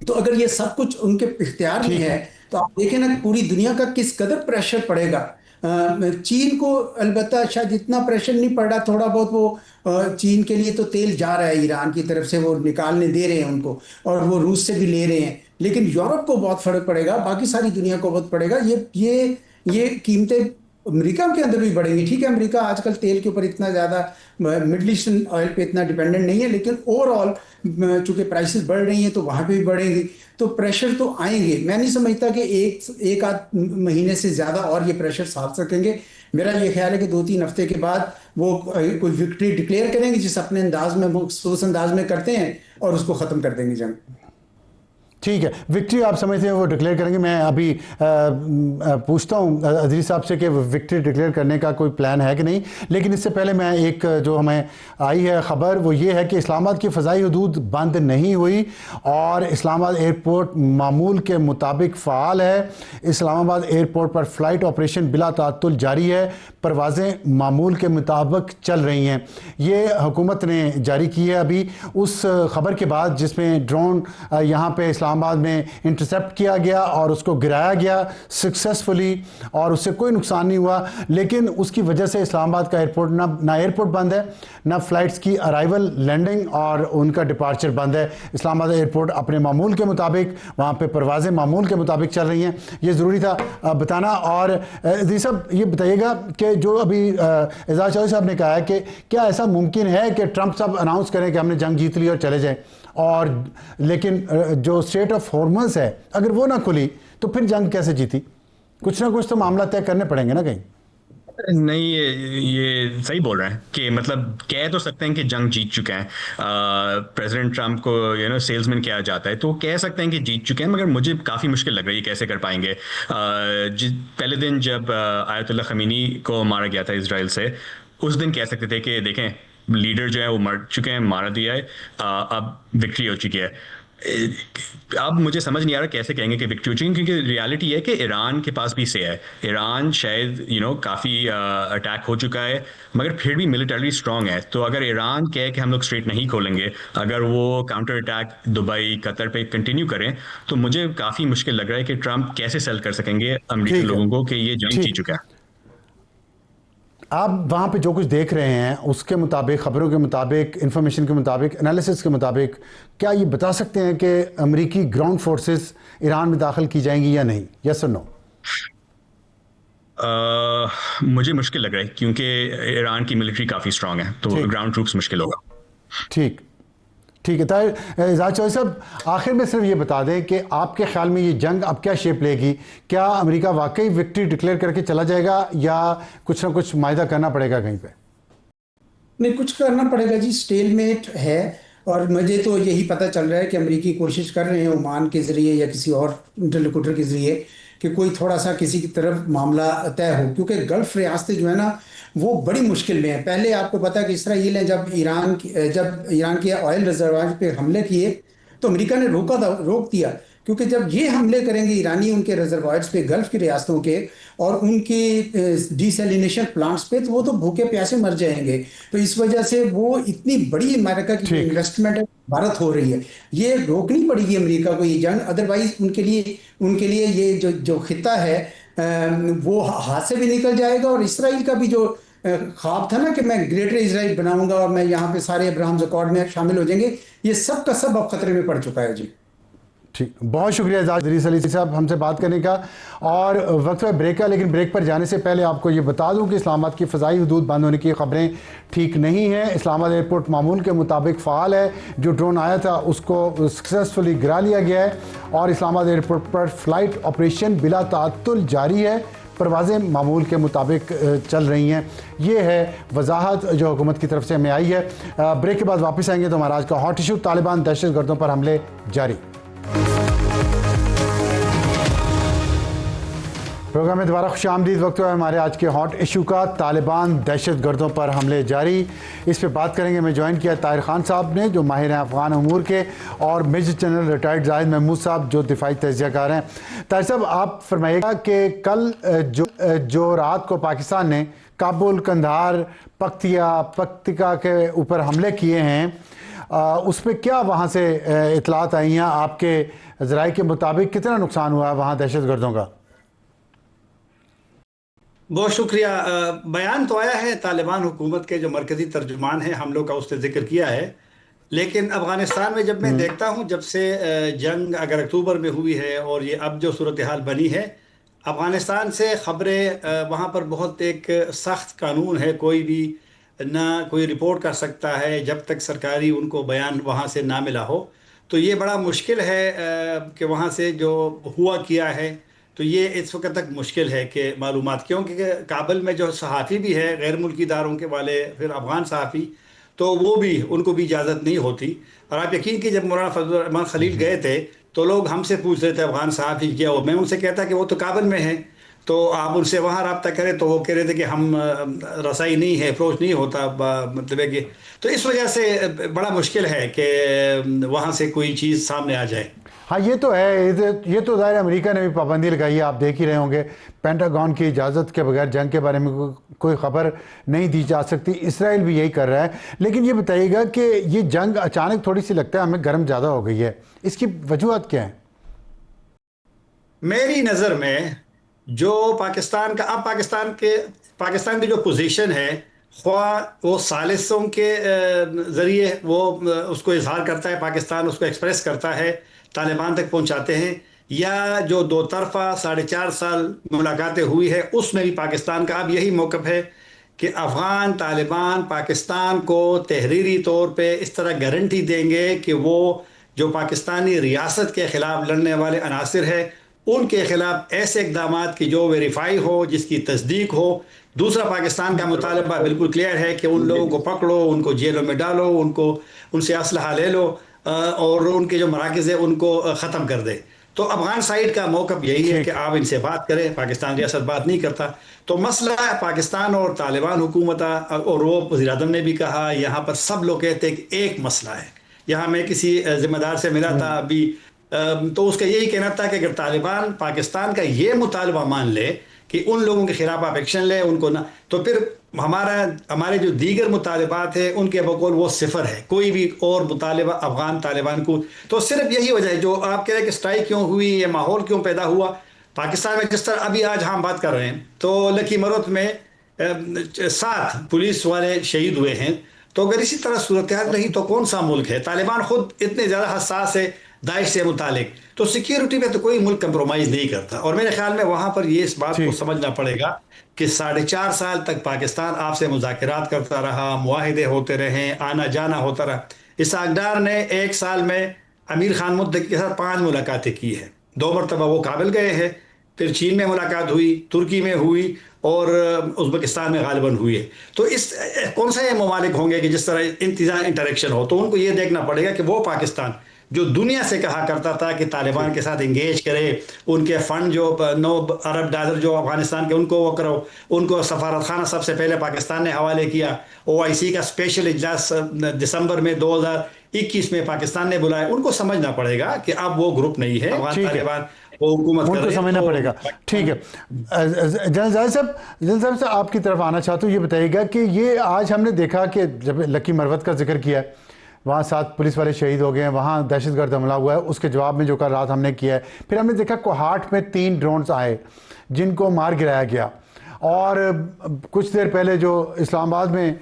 तो अगर ये सब कुछ उनके इख्तियार में है, तो आप देखें ना पूरी दुनिया का किस कदर प्रेशर पड़ेगा। चीन को अलबत्ता शायद इतना प्रेशर नहीं पड़ रहा, थोड़ा बहुत वो चीन के लिए तो तेल जा रहा है ईरान की तरफ से, वो निकालने दे रहे हैं उनको, और वो रूस से भी ले रहे हैं। लेकिन यूरोप को बहुत फर्क पड़ेगा, बाकी सारी दुनिया को बहुत पड़ेगा। ये कीमतें अमेरिका के अंदर भी बढ़ेंगी। ठीक है, अमेरिका आजकल तेल के ऊपर इतना ज़्यादा, मिडल ईस्टर्न ऑयल पे इतना डिपेंडेंट नहीं है, लेकिन ओवरऑल चूंकि प्राइसेस बढ़ रही हैं तो वहाँ पे भी बढ़ेंगी। तो प्रेशर तो आएंगे। मैं नहीं समझता कि एक आध महीने से ज़्यादा और ये प्रेशर साथ सकेंगे। मेरा ये ख्याल है कि 2-3 हफ्ते के बाद वो कोई विक्ट्री डिक्लेयर करेंगे, जिस अपने अंदाज में, मखसूस अंदाज में करते हैं, और उसको ख़त्म कर देंगे जंग। ठीक है, विक्ट्री आप समझते हैं वो डिक्लेयर करेंगे। मैं अभी पूछता हूँ अदरी साहब से कि विक्ट्री डिक्लेयर करने का कोई प्लान है कि नहीं, लेकिन इससे पहले मैं एक जो हमें आई है ख़बर वो ये है कि इस्लामाबाद की फ़ज़ाई हदूद बंद नहीं हुई और इस्लामाबाद एयरपोर्ट मामूल के मुताबिक फ़ाल है। इस्लामाबाद एयरपोर्ट पर फ़्लाइट ऑपरेशन बिला ताअत्तुल जारी है, परवाज़ें मामूल के मुताबिक चल रही हैं। ये हुकूमत ने जारी की है अभी उस ख़बर के बाद जिसमें ड्रोन यहाँ पे इस्लामाबाद में इंटरसेप्ट किया गया और उसको गिराया गया सक्सेसफुली, और उससे कोई नुकसान नहीं हुआ। लेकिन उसकी वजह से इस्लामाबाद का एयरपोर्ट ना एयरपोर्ट बंद है, ना फ़्लाइट्स की अराइवल, लैंडिंग और उनका डिपार्चर बंद है। इस्लामाबाद एयरपोर्ट अपने मामूल के मुताबिक, वहाँ पे परवाज़ें मामूल के मुताबिक चल रही हैं। ये ज़रूरी था बताना। और जी साहब, ये बताइएगा कि जो अभी एजाज चौधरी साहब ने कहा है कि क्या ऐसा मुमकिन है कि ट्रंप साहब अनाउंस करें कि हमने जंग जीत ली और चले जाएं, और लेकिन जो स्ट्रेट ऑफ हॉर्मज़ है अगर वो ना खुली तो फिर जंग कैसे जीती? कुछ ना कुछ तो मामला तय करने पड़ेंगे ना कहीं। नहीं, ये सही बोल रहे हैं कि मतलब कह तो सकते हैं कि जंग जीत चुके हैं। प्रेसिडेंट ट्रम्प को सेल्समैन किया जाता है, तो वो कह सकते हैं कि जीत चुके हैं, मगर मुझे काफ़ी मुश्किल लग रही है कैसे कर पाएंगे। पहले दिन जब आयतुल्लाह खमीनी को मारा गया था इसराइल से, उस दिन कह सकते थे कि देखें, लीडर जो है वो मर चुके हैं, मारा दिया है, अब विक्ट्री हो चुकी है। अब मुझे समझ नहीं आ रहा कैसे कहेंगे कि विक्ट्री हो चुकी है, क्योंकि रियलिटी है कि ईरान के पास भी से है। ईरान शायद काफ़ी अटैक हो चुका है, मगर फिर भी मिलिटरी स्ट्रांग है। तो अगर ईरान कहे कि हम लोग स्ट्रेट नहीं खोलेंगे, अगर वो काउंटर अटैक दुबई कतर पे कंटिन्यू करें, तो मुझे काफ़ी मुश्किल लग रहा है कि ट्रम्प कैसे सेल कर सकेंगे अमेरिकन ठीक है। लोगों को कि ये जंग जीत ठीक। चुका है। आप वहाँ पे जो कुछ देख रहे हैं उसके मुताबिक, खबरों के मुताबिक, इंफॉर्मेशन के मुताबिक, एनालिसिस के मुताबिक, क्या ये बता सकते हैं कि अमेरिकी ग्राउंड फोर्सेस ईरान में दाखिल की जाएंगी या नहीं? यस और नो? मुझे मुश्किल लग रहा है, क्योंकि ईरान की मिलिट्री काफ़ी स्ट्रांग है, तो ठीक। ग्राउंड ट्रूप्स मुश्किल होगा। ठीक। ठीक है। ताहिर एजाज चौधरी साहब, आखिर में सिर्फ ये बता दें कि आपके ख्याल में ये जंग अब क्या शेप लेगी? क्या अमेरिका वाकई विक्ट्री डिक्लेयर करके चला जाएगा या कुछ ना कुछ मायदा करना पड़ेगा कहीं पे? नहीं, कुछ करना पड़ेगा जी, स्टेलमेट है। और मुझे तो यही पता चल रहा है कि अमेरिकी कोशिश कर रहे हैं ओमान के जरिए या किसी और इंटरलोकुटर के जरिए कि कोई थोड़ा सा किसी की तरफ मामला तय हो, क्योंकि गल्फ रियासतें जो है ना वो बड़ी मुश्किल में है। पहले आपको पता है कि इसराइल ने जब ईरान के ऑयल रिजर्वायर पे हमले किए तो अमेरिका ने रोक दिया, क्योंकि जब ये हमले करेंगे ईरानी उनके रिजर्वायर्स पे, गल्फ की रियासतों के, और उनकी डिसैलिनेशन प्लांट्स पे, तो वो तो भूखे प्यासे मर जाएंगे। तो इस वजह से वो इतनी बड़ी अमेरिका की जो ठीक। इन्वेस्टमेंट है भारत हो रही है, ये रोकनी पड़ेगी अमेरिका को ये जंग। अदरवाइज उनके लिए ये जो जो खिता है वो हाथ से भी निकल जाएगा। और इसराइल का भी जो ख्वाब था ना कि मैं ग्रेटर इसराइल बनाऊंगा और मैं यहाँ पे सारे अब्राहम्स अकॉर्ड में शामिल हो जाएंगे, ये सब का सब अब खतरे में पड़ चुका है जी। ठीक, बहुत शुक्रिया एजाज अली साहब हमसे बात करने का। और वक्त है ब्रेक का, लेकिन ब्रेक पर जाने से पहले आपको ये बता दूं कि इस्लामाबाद की फ़ज़ाई हदूद बंद होने की खबरें ठीक नहीं हैं। इस्लामाबाद एयरपोर्ट मामूल के मुताबिक फ़ाल है। जो ड्रोन आया था उसको सक्सेसफुली गिरा लिया गया है और इस्लामाबाद एयरपोर्ट पर फ़्लाइट ऑपरेशन बिला ताअत्तुल जारी है। परवाज़ें मामूल के मुताबिक चल रही हैं। ये है वजाहत जो हुकूमत की तरफ से हमें आई है। ब्रेक के बाद वापस आएंगे तो हमारा आज का हॉट इशू, तालिबान दहशतगर्दों पर हमले जारी। प्रोग्राम में दोबारा खुशामदीद। वक्त है हमारे आज के हॉट इशू का, तालिबान दहशतगर्दों पर हमले जारी। इस पे बात करेंगे। मैं ज्वाइन किया ताहिर खान साहब ने जो माहिर हैं अफ़गान अमूर के, और major general retired Zahid Mahmood साहब जो दिफाई तजियाकार हैं। ताहिर साहब, आप फरमाइएगा कि कल जो रात को पाकिस्तान ने काबुल, कंधार, पक्तिका के ऊपर हमले किए हैं, उस पर क्या वहाँ से इतलात आई हैं? आपके ज़राए के मुताबिक कितना नुकसान हुआ है वहाँ दहशतगर्दों का? बहुत शुक्रिया। बयान तो आया है तालिबान हुकूमत के जो मरकजी तर्जुमान है हमलों का, उसने जिक्र किया है। लेकिन अफगानिस्तान में जब मैं देखता हूं, जब से जंग अगर अक्टूबर में हुई है और ये अब जो सूरत हाल बनी है अफगानिस्तान से, खबरें वहाँ पर बहुत एक सख्त कानून है, कोई भी ना कोई रिपोर्ट कर सकता है जब तक सरकारी उनको बयान वहाँ से ना मिला हो। तो ये बड़ा मुश्किल है कि वहाँ से जो हुआ किया है, तो ये इस वक्त तक मुश्किल है कि मालूमात, क्योंकि काबुल में जो सहाफ़ी भी है गैर मुल्की इदारों के वाले, फिर अफ़गान सहाफ़ी, तो वो भी उनको भी इजाज़त नहीं होती। और आप यकीन की जब मौलाना फजल रहमान खलील गए थे तो लोग हमसे पूछ रहे थे अफ़गान सहाफ़ी क्या हो, मैं उनसे कहता कि वो तो काबुल में है, तो आप उनसे वहाँ रब्ता करें। तो वो कह रहे थे कि हम रसाई नहीं है, अप्रोच नहीं होता, मतलब है कि, तो इस वजह से बड़ा मुश्किल है कि वहाँ से कोई चीज़ सामने आ जाए। हाँ, ये तो है। ये तो ज़ाहिर अमेरिका ने भी पाबंदी लगाई है। आप देख ही रहे होंगे, पेंटागन की इजाज़त के बगैर जंग के बारे में कोई ख़बर नहीं दी जा सकती। इसराइल भी यही कर रहा है। लेकिन ये बताइएगा कि ये जंग अचानक थोड़ी सी लगता है हमें गर्म ज़्यादा हो गई है, इसकी वजूहत क्या है? मेरी नज़र में जो पाकिस्तान की जो पोजीशन है, ख्वाह वो सालिसों के ज़रिए वो उसको इजहार करता है, पाकिस्तान उसको एक्सप्रेस करता है, तालिबान तक पहुंचाते हैं, या जो दो तरफ़ा 4.5 साल मुलाकातें हुई है उसमें भी पाकिस्तान का अब यही मौक़िफ़ है कि अफ़गान तालिबान पाकिस्तान को तहरीरी तौर पे इस तरह गारंटी देंगे कि वो जो पाकिस्तानी रियासत के ख़िलाफ़ लड़ने वाले अनासिर है उनके खिलाफ ऐसे इकदाम की जो वेरीफाई हो, जिसकी तस्दीक हो। दूसरा, पाकिस्तान का मुतालबा बिल्कुल क्लियर है कि उन लोगों को पकड़ो, उनको जेलों में डालो, उनको उनसे असलहा ले लो, और उनके जो मराकज़ है उनको ख़त्म कर दे। तो अफगान साइड का मौक़िफ़ यही है कि ठीक। आप इनसे बात करें, पाकिस्तान रियासत बात नहीं करता। तो मसला पाकिस्तान और तालिबान हुकूमत, और वो वज़ीर-ए-आज़म ने भी कहा, यहाँ पर सब लोग कहते हैं कि एक मसला है। यहाँ मैं किसी ज़िम्मेदार से मिला था अभी, तो उसका यही कहना था कि अगर तालिबान पाकिस्तान का ये मुतालबा मान ले कि उन लोगों के खिलाफ आप एक्शन ले, उनको ना, तो फिर हमारे जो दीगर मुतालबात है उनके बकौल वो सिफर है। कोई भी और मुतालबा अफगान तालिबान को, तो सिर्फ यही वजह है जो आप कह रहे हैं कि स्ट्राइक क्यों हुई, ये माहौल क्यों पैदा हुआ पाकिस्तान में। जिस तरह अभी आज हम बात कर रहे हैं, तो लकी मरोत में 7 पुलिस वाले शहीद हुए हैं। तो अगर इसी तरह सूरत हाल रही तो कौन सा मुल्क है? तालिबान खुद इतने ज़्यादा हसास है दाइश से मुतालिक, तो सिक्योरिटी में तो कोई मुल्क कंप्रोमाइज़ नहीं करता। और मेरे ख्याल में वहाँ पर ये इस बात को ठीक। समझना पड़ेगा कि 4.5 साल तक पाकिस्तान आपसे मुज़ाकरात करता रहा, मुआहिदे होते रहे, आना जाना होता रहा। इसहाक डार ने 1 साल में अमीर खान मुत्तकी के साथ 5 मुलाकातें की है। 2 मरतबा वो काबिल गए हैं, फिर चीन में मुलाकात हुई, तुर्की में हुई, और उज़्बेकिस्तान में गालिबन हुई है। तो इस कौन सा ये ममालिक होंगे कि जिस तरह इंटरेक्शन हो? तो उनको ये देखना पड़ेगा कि वो पाकिस्तान जो दुनिया से कहा करता था कि तालिबान के साथ इंगेज करे, उनके फंड जो $9 अरब जो अफगानिस्तान के, उनको वो करो, उनको सफारत खाना सबसे पहले पाकिस्तान ने हवाले किया। OIC का स्पेशल इजलास दिसंबर में 2021 में पाकिस्तान ने बुलाया। उनको समझना पड़ेगा कि अब वो ग्रुप नहीं है, अफगान ठीक है। तालिबान वो हुकूमत कर उनको रहे हैं। समझना तो पड़ेगा। ठीक है, जनरल साहब से आपकी तरफ आना चाहता हूँ। ये बताइएगा कि ये आज हमने देखा कि जब लकी मरवत का जिक्र किया है, वहाँ 7 पुलिस वाले शहीद हो गए हैं, वहाँ दहशतगर्द हमला हुआ है, उसके जवाब में जो कल रात हमने किया है। फिर हमने देखा कोहाट में 3 ड्रोन्स आए जिनको मार गिराया गया, और कुछ देर पहले जो इस्लामाबाद में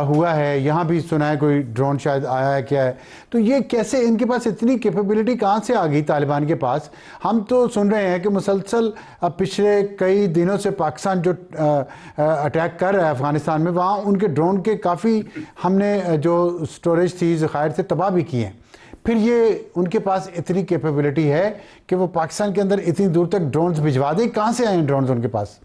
हुआ है, यहाँ भी सुना है कोई ड्रोन शायद आया है, क्या है। तो ये कैसे, इनके पास इतनी कैपेबिलिटी कहाँ से आ गई तालिबान के पास? हम तो सुन रहे हैं कि मुसलसल पिछले कई दिनों से पाकिस्तान जो अटैक कर रहा है अफ़गानिस्तान में, वहाँ उनके ड्रोन के काफ़ी हमने जो स्टोरेज थी ज़खायर से तबाह भी किए हैं। फिर ये उनके पास इतनी कैपेबिलिटी है कि वो पाकिस्तान के अंदर इतनी दूर तक ड्रोन्स भिजवा दें। कहाँ से आए हैं ड्रोन्स उनके पास?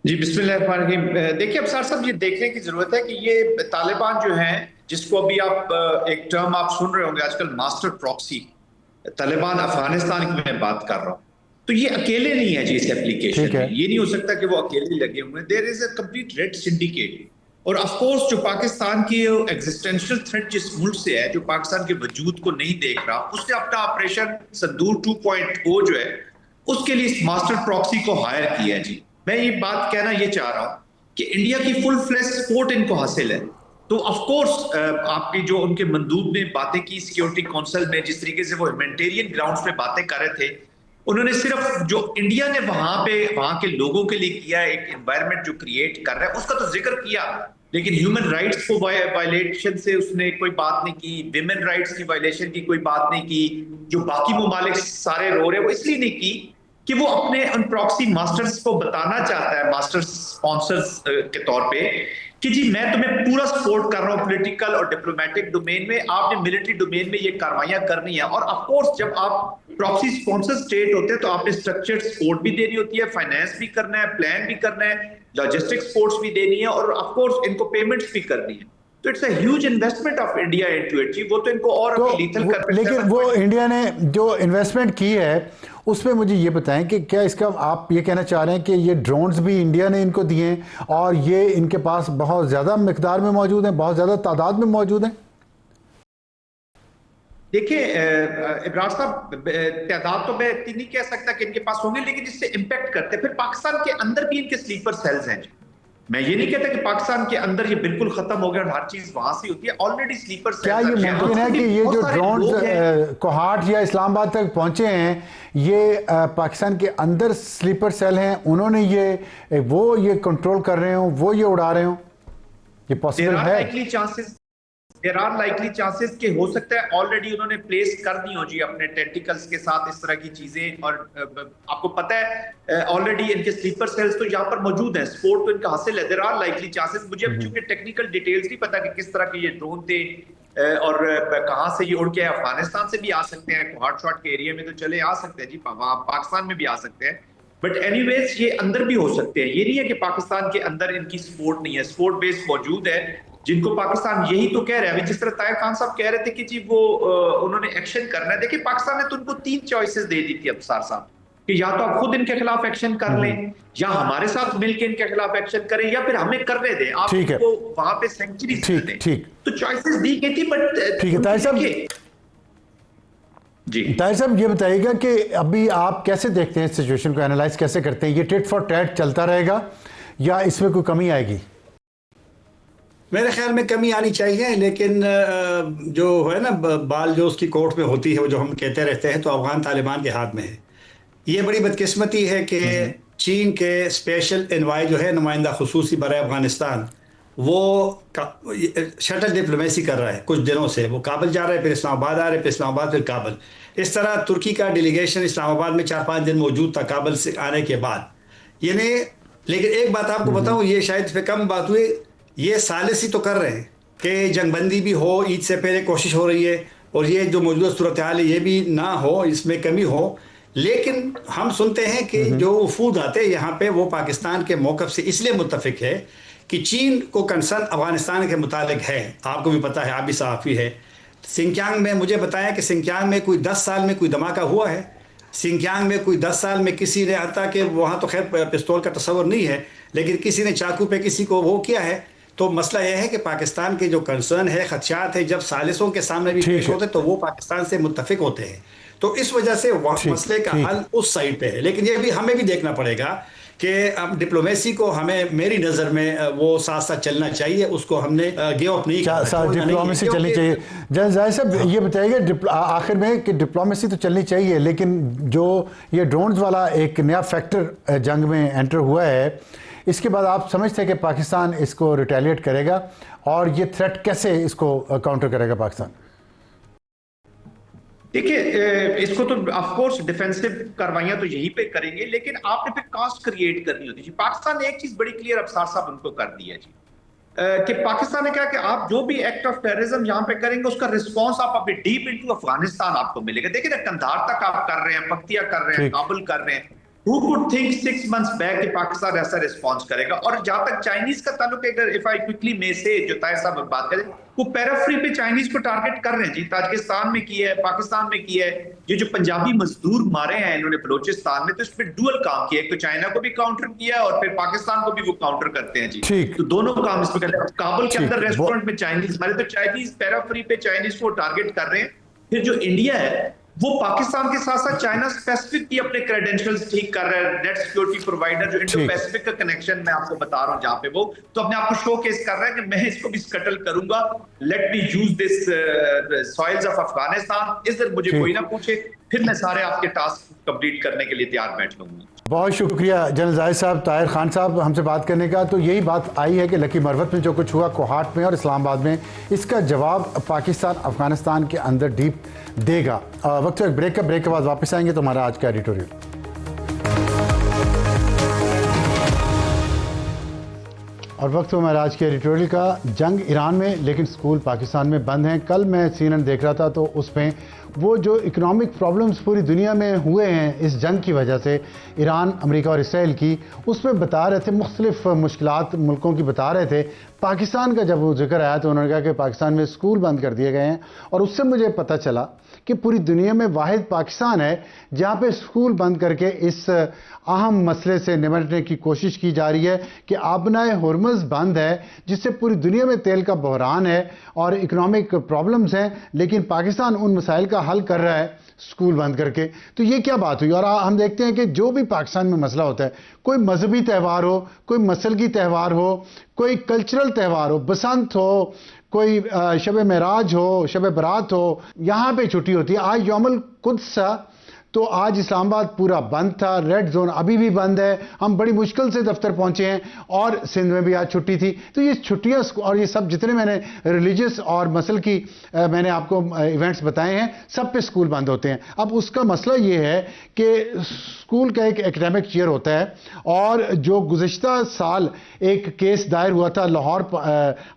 जी बिस्मिल्लाहिर्रहमानिर्रहीम। देखिए अफसार साहब, ये देखने की जरूरत है कि ये तालिबान जो हैं, जिसको अभी आप एक टर्म आप सुन रहे होंगे आजकल, मास्टर प्रॉक्सी, तालिबान अफगानिस्तान की मैं बात कर रहा हूँ। तो ये अकेले नहीं है जी इस एप्लीकेशन में। ये नहीं हो सकता कि वो अकेले लगे हुए हैं। There is a complete red syndicate. और ऑफ कोर्स जो पाकिस्तान की एग्जिस्टेंशियल थ्रेट जिस मुल्क से है, जो पाकिस्तान के वजूद को नहीं देख रहा, उसने अपना ऑपरेशन संदूर 2.0 जो है उसके लिए इस मास्टर प्रॉक्सी को हायर किया है जी। मैं ये बात कहना ये चाह रहा हूं कि इंडिया की फुल फ्लेश सपोर्ट इनको हासिल है। तो ऑफ कोर्स आपकी जो उनके मंदूब ने बातें की सिक्योरिटी काउंसिल में, जिस तरीके से वो ह्यूमैनिटेरियन ग्राउंड्स पे बातें कर रहे थे, उन्होंने सिर्फ जो इंडिया ने वहां के लोगों के लिए किया, एक एनवायरनमेंट जो क्रिएट कर रहा है उसका तो जिक्र किया, लेकिन ह्यूमन राइट्स को वायलेशन से उसने कोई बात नहीं की, विमेन राइट्स की वायलेशन की कोई बात नहीं की। जो बाकी ममालिक सारे रो रहे वो इसलिए नहीं की कि वो अपने उन प्रॉक्सी मास्टर्स को बताना चाहता है, मास्टर स्पॉन्सर्स के तौर पे, कि जी मैं तुम्हें पूरा सपोर्ट कर रहा हूँ पॉलिटिकल और डिप्लोमेटिक डोमेन में, आपने मिलिट्री डोमेन में ये कार्रवाइयां करनी है। और ऑफ कोर्स जब आप प्रॉक्सी स्पॉन्सर स्टेट होते हैं तो आपने स्ट्रक्चर्ड सपोर्ट भी देनी होती है, फाइनेंस भी करना है, प्लान भी करना है, लॉजिस्टिक सपोर्ट्स भी देनी है, और ऑफ कोर्स इनको पेमेंट्स भी करनी है। तो it's a huge investment of India into it जी। वो तो इनको और तो लीथल कर, लेकिन वो इंडिया ने जो इन्वेस्टमेंट की है उसमें मुझे ये बताएं कि क्या इसका आप ये कहना चाह रहे हैं कि ये ड्रोन्स भी इंडिया ने इनको दिए हैं और ये इनके पास बहुत ज़्यादा मिकदार में मौजूद हैं, बहुत ज़्यादा तादाद में मौजूद हैं? देखिए इब्रार साहब, तादाद तो मैं इतनी नहीं कह सकता कि इनके पास होंगे, लेकिन इससे इम्पैक्ट करते हैं। फिर पाकिस्तान के अंदर भी इनके स्लीपर सेल्स हैं। मैं ये नहीं कहता कि पाकिस्तान के अंदर ये बिल्कुल खत्म हो गया और हर चीज वहां से होती है, ऑलरेडी स्लीपर सेल्स। क्या ये मुमकिन है कि ये जो ड्रोन्स कोहाट या इस्लामाबाद तक पहुंचे हैं, ये पाकिस्तान के अंदर स्लीपर सेल हैं, उन्होंने ये कंट्रोल कर रहे हो, वो ये उड़ा रहे हो? ये पॉसिबल है? देयर आर लाइकली चांसेस के हो सकता है ऑलरेडी उन्होंने प्लेस कर दी हो जी अपने टेंटिकल्स के साथ इस तरह की चीजें। और आपको पता है ऑलरेडी इनके स्लीपर सेल्स तो यहाँ पर मौजूद हैं, सपोर्ट तो इनका हासिल है। There are likely chances. मुझे अब चूंकि टेक्निकल डिटेल्स नहीं पता कि किस तरह के ये ड्रोन थे, और कहाँ से ये उड़ के अफगानिस्तान से भी आ सकते हैं, हॉट शॉट के एरिया में तो चले आ सकते हैं जी, वहां पाकिस्तान में भी आ सकते हैं, बट एनीवेज ये अंदर भी हो सकते हैं। ये नहीं है कि पाकिस्तान के अंदर इनकी सपोर्ट नहीं है, सपोर्ट बेस मौजूद है, जिनको पाकिस्तान यही तो कह रहा है। अभी जिस तरह ताहिर खान साहब कह रहे थे कि जी वो उन्होंने एक्शन करना है, देखिए पाकिस्तान ने तो उनको 3 चॉइसेस दे दी थी अफसार साहब कि या तो आप खुद इनके खिलाफ एक्शन कर लें, या हमारे साथ मिलकर इनके खिलाफ एक्शन करें, या फिर हमें करने दें, आप इनको वहां पे सेंचुरी दें। ठीक, तो चॉइसेस दी गई थी, बट ठीक है ताहिर साहब जी। ताहिर साहब ये बताइएगा कि अभी आप कैसे देखते हैं इस सिचुएशन को, एनालाइज कैसे करते हैं? ये टिट फॉर टैट चलता रहेगा या इसमें कोई कमी आएगी? मेरे ख्याल में कमी आनी चाहिए, लेकिन जो है ना बाल जो उसकी कोर्ट में होती है, वो जो हम कहते रहते हैं, तो अफगान तालिबान के हाथ में है। ये बड़ी बदकिस्मती है कि चीन के स्पेशल एनवाई जो है, नुमाइंदा खुसूसी बराए अफगानिस्तान, वो शटल डिप्लोमेसी कर रहा है कुछ दिनों से। वो काबुल जा रहा है, फिर इस्लामाबाद आ रहे, फिर इस्लामाबाद, फिर काबुल। इस तरह तुर्की का डेलीगेशन इस्लामाबाद में 4-5 दिन मौजूद था काबुल से आने के बाद। यानी लेकिन एक बात आपको बताऊं, ये शायद पे कम बात हुई, ये सालिसी तो कर रहे हैं कि जंगबंदी भी हो, ईद से पहले कोशिश हो रही है, और ये जो मौजूदा सूरत हाल है ये भी ना हो, इसमें कमी हो। लेकिन हम सुनते हैं कि जो वफूद आते हैं यहाँ पे, वो पाकिस्तान के मौक़िफ़ से इसलिए मुत्तफिक है कि चीन को कंसर्न अफगानिस्तान के मुतालिक है। आपको भी पता है, आप भी सहाफ़ी है। सिंकियांग में मुझे बताया कि सिंकियांग में कोई 10 साल में कोई धमाका हुआ है। सिंकियांग में कोई 10 साल में किसी ने, आता कि वहाँ तो खैर पिस्तौल का तस्वर नहीं है, लेकिन किसी ने चाकू पे किसी को वो किया है। तो मसला यह है कि पाकिस्तान के जो कंसर्न है, खदशात है, जब सालिसों के सामने भी पेश होते तो वो पाकिस्तान से मुत्तफिक होते हैं। तो इस वजह से मसले का हल उस साइड पे है। लेकिन ये भी हमें भी देखना पड़ेगा कि अब डिप्लोमेसी को हमें, मेरी नज़र में वो साथ साथ चलना चाहिए, उसको हमने गिव अप नहीं किया। डिप्लोमेसी चलनी चाहिए। जाहिर साहब ये बताइएगा आखिर में कि डिप्लोमेसी तो चलनी चाहिए, लेकिन जो ये ड्रोन्स वाला एक नया फैक्टर जंग में एंटर हुआ है, इसके बाद आप समझते हैं कि पाकिस्तान इसको रिटेलिएट करेगा, और ये थ्रेट कैसे इसको काउंटर करेगा पाकिस्तान? देखिए, इसको तो ऑफ कोर्स डिफेंसिव कार्रवाइयां तो यहीं पे करेंगे, लेकिन आपने फिर कास्ट क्रिएट करनी होती है। पाकिस्तान ने एक चीज बड़ी क्लियर अफसार साहब उनको कर दी है जी, कि पाकिस्तान ने कहा कि आप जो भी एक्ट ऑफ टेररिज्म यहां पे करेंगे, उसका रिस्पांस आप अपने डीप इनटू अफगानिस्तान आपको मिलेगा। देखिए ना, कंधार तक आप कर रहे हैं, पख्तिया कर रहे हैं, काबुल कर रहे हैं। Who could think 6 months back कि पाकिस्तान ऐसा रिस्पॉन्स करेगा? और जहां तक चाइनीज का ताल्लुक है, अगर इफ आई क्विकली में से जो ताहिर साहब बात करें, वो पैराफ्री पे चाइनीज को टारगेट कर रहे हैं जी। ताजिकिस्तान में किया है, पाकिस्तान में किया है। ये जो पंजाबी मजदूर मारे हैं इन्होंने बलोचिस्तान में, तो इस पर डुअल काम किया है। तो चाइना को भी काउंटर किया और फिर पाकिस्तान को भी वो काउंटर करते हैं जी। तो दोनों काम इसमें करते हैं। काबुल के अंदर रेस्टोरेंट में चाइनीज मारे, तो चाइनीज पैराफ्री पे चाइनीज को टारगेट कर रहे हैं। फिर जो इंडिया है, वो पाकिस्तान के साथ साथ चाइना स्पेसिफिक की अपने क्रेडेंशियल्स ठीक कर रहा है। नेट सिक्योरिटी प्रोवाइडर जो इंडो पैसिफिक का कनेक्शन मैं आपको बता रहा हूं, जहां पे वो तो अपने आप को शोकेस कर रहा है कि मैं इसको भी स्कटल करूंगा, let me use this soils of Afghanistan. इधर मुझे कोई ना पूछे, फिर मैं सारे आपके टास्क कंप्लीट करने के लिए तैयार बैठ लूंगा। बहुत शुक्रिया जनरल जाहिद साहब, ताहिर खान साहब हमसे बात करने का। तो यही बात आई है कि लकी मरवत में जो कुछ हुआ कोहाट में और इस्लामाबाद में, इसका जवाब पाकिस्तान अफगानिस्तान के अंदर डीप देगा। वक्त एक ब्रेक के बाद वापस आएंगे तो हमारा आज का एडिटोरियल। और वक्त हमारा आज के एडिटोरियल का। जंग ईरान में, लेकिन स्कूल पाकिस्तान में बंद हैं। कल मैं CNN देख रहा था, तो उसमें वो जो इकोनॉमिक प्रॉब्लम्स पूरी दुनिया में हुए हैं इस जंग की वजह से, ईरान, अमेरिका और इसराइल की, उसमें बता रहे थे, मुख्तलिफ मुश्किलात मुल्कों की बता रहे थे। पाकिस्तान का जब वो जिक्र आया तो उन्होंने कहा कि पाकिस्तान में स्कूल बंद कर दिए गए हैं, और उससे मुझे पता चला कि पूरी दुनिया में वाहिद पाकिस्तान है जहाँ पे स्कूल बंद करके इस अहम मसले से निपटने की कोशिश की जा रही है कि आबनाए हुर्मुज़ बंद है, जिससे पूरी दुनिया में तेल का बहरान है और इकोनॉमिक प्रॉब्लम्स हैं, लेकिन पाकिस्तान उन मसाइल का हल कर रहा है स्कूल बंद करके। तो ये क्या बात हुई? और हम देखते हैं कि जो भी पाकिस्तान में मसला होता है, कोई मजहबी त्यौहार हो, कोई मसलगी त्यौहार हो, कोई कल्चरल त्यौहार हो, बसंत हो, कोई शब मेराज हो, शब बरात हो, यहाँ पे छुट्टी होती है। आज यौमुल कुद्स, तो आज इस्लामाबाद पूरा बंद था, रेड जोन अभी भी बंद है, हम बड़ी मुश्किल से दफ्तर पहुंचे हैं और सिंध में भी आज छुट्टी थी। तो ये छुट्टियां और ये सब जितने मैंने रिलीजियस और मसल की मैंने आपको इवेंट्स बताए हैं, सब पे स्कूल बंद होते हैं। अब उसका मसला ये है कि स्कूल का एक एकेडमिक ईयर होता है और जो गुज़िश्ता साल एक केस दायर हुआ था लाहौर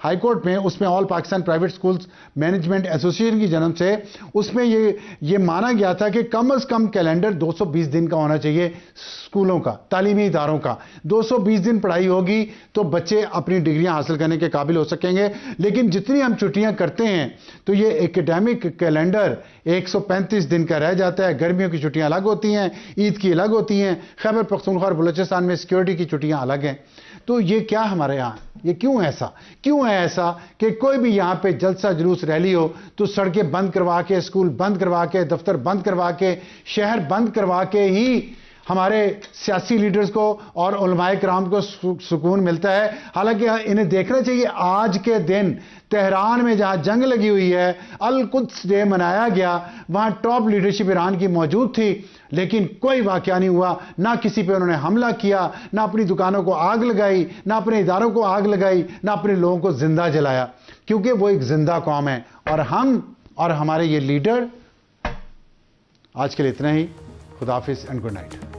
हाई कोर्ट में, उसमें all Pakistan private schools management association की जन्म से उसमें ये माना गया था कि कम से कम कैलेंडर 220 दिन का होना चाहिए स्कूलों का, तालीमी इदारों का। 220 दिन पढ़ाई होगी तो बच्चे अपनी डिग्रियां हासिल करने के काबिल हो सकेंगे। लेकिन जितनी हम छुट्टियां करते हैं तो ये एकेडमिक कैलेंडर 135 दिन का रह जाता है। गर्मियों की छुट्टियां अलग होती हैं, ईद की अलग होती हैं, खैबर पख्तूनख्वा और बलूचिस्तान में सिक्योरिटी की छुट्टियां अलग हैं। तो ये क्या हमारे यहाँ, ये क्यों है ऐसा कि कोई भी यहाँ पे जलसा जुलूस रैली हो तो सड़कें बंद करवा के, स्कूल बंद करवा के, दफ्तर बंद करवा के, शहर बंद करवा के ही हमारे सियासी लीडर्स को और उलमाए कराम को सुकून मिलता है। हालांकि इन्हें देखना चाहिए आज के दिन तेहरान में जहां जंग लगी हुई है, अल कुद्स डे मनाया गया, वहां टॉप लीडरशिप ईरान की मौजूद थी, लेकिन कोई वाकया नहीं हुआ, ना किसी पे उन्होंने हमला किया, ना अपनी दुकानों को आग लगाई, ना अपने इदारों को आग लगाई, ना अपने लोगों को जिंदा जलाया, क्योंकि वो एक जिंदा कौम है। और हम और हमारे ये लीडर। आज के लिए इतना ही। खुदा हाफिज एंड गुड नाइट।